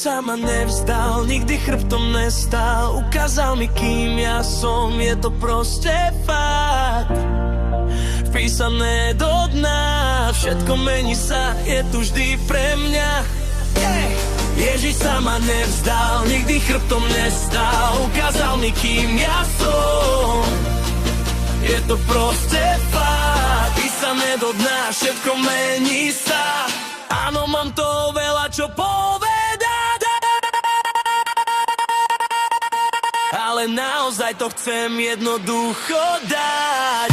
sa ma nevzdal, nikdy chrbtom nestal. Ukázal mi, kým ja som, je to proste fakt. Vpísané do dna, všetko mení sa, je tu vždy pre mňa. Ježiš sa ma nevzdal, nikdy chrbtom nestal. Ukázal mi, kým ja som, je to proste fakt. Písané do dna, všetko mení sa. Áno, mám to veľa čo povedať, ale naozaj to chcem jednoducho dať.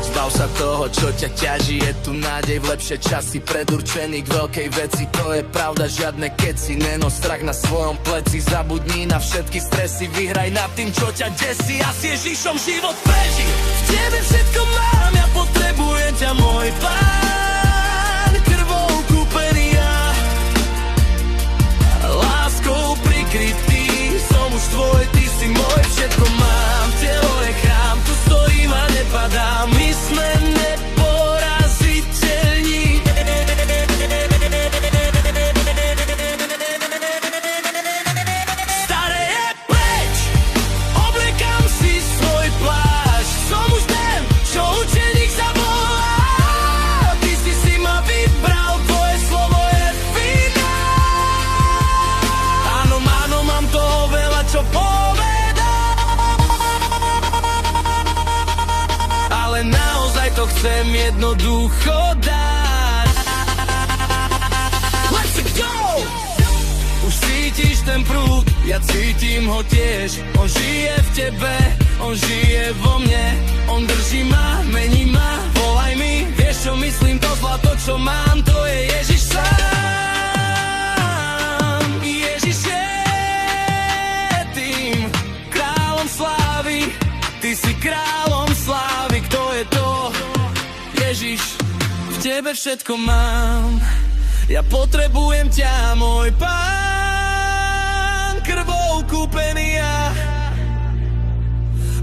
Zbav sa toho, čo ťa ťaží, je tu nádej v lepšie časy. Predurčený k veľkej veci, to je pravda, žiadne keci. Nenos strach na svojom pleci, zabudni na všetky stresy. Vyhraj nad tým, čo ťa desí, a s Ježišom život prežij. V tebe všetko mám, ja potrebujem ťa, môj Pán. Krvou kúpený ja, láskou prikrytý. Som už tvoj, ty si môj, všetko mám. Telo je chrám, tu stojím a nepadám. My sme neporaziteľní. Staré je preč, obliekam si svoj plášť. Som už ten, čo učeník zavolá. Ty si ma vybral, tvoje slovo je finál. Áno, mám toho veľa čo povedať, ale naozaj to chcem jednoducho dať. Let's go! Už cítiš ten prúd, ja cítim ho tiež. On žije v tebe, on žije vo mne. On drží ma, mení ma, volaj mi. Vieš čo myslím, to zlato čo mám, to je Ježiš sám. Ježiš je tým kráľom slávy, ty si kráľom slávy. Kto je to? Ježiš, v tebe všetko mám. Ja potrebujem ťa, môj Pán. Krvou kúpený ja,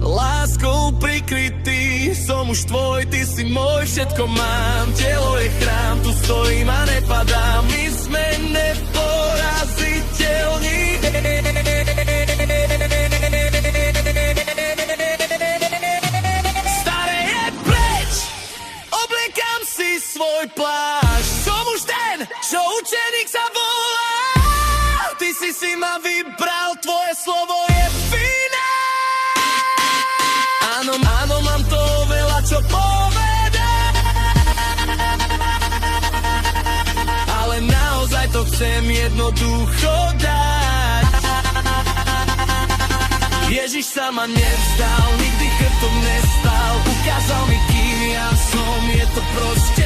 láskou prikrytý. Som už tvoj, ty si môj, všetko mám. Telo je chrám, tu stojím a nepadám. My sme neporaziteľní. Staré je preč, obliekam si svoj plášť. Som už ten, čo učeník sa volá. Ty si ma vybral, tvoje slovo je finál. Áno, mám to veľa čo povedať, ale naozaj to chcem jednoducho dať. Ježiš sa ma nevzdal, nikdy chrbtom nestal. Ukázal mi, kým ja som, je to proste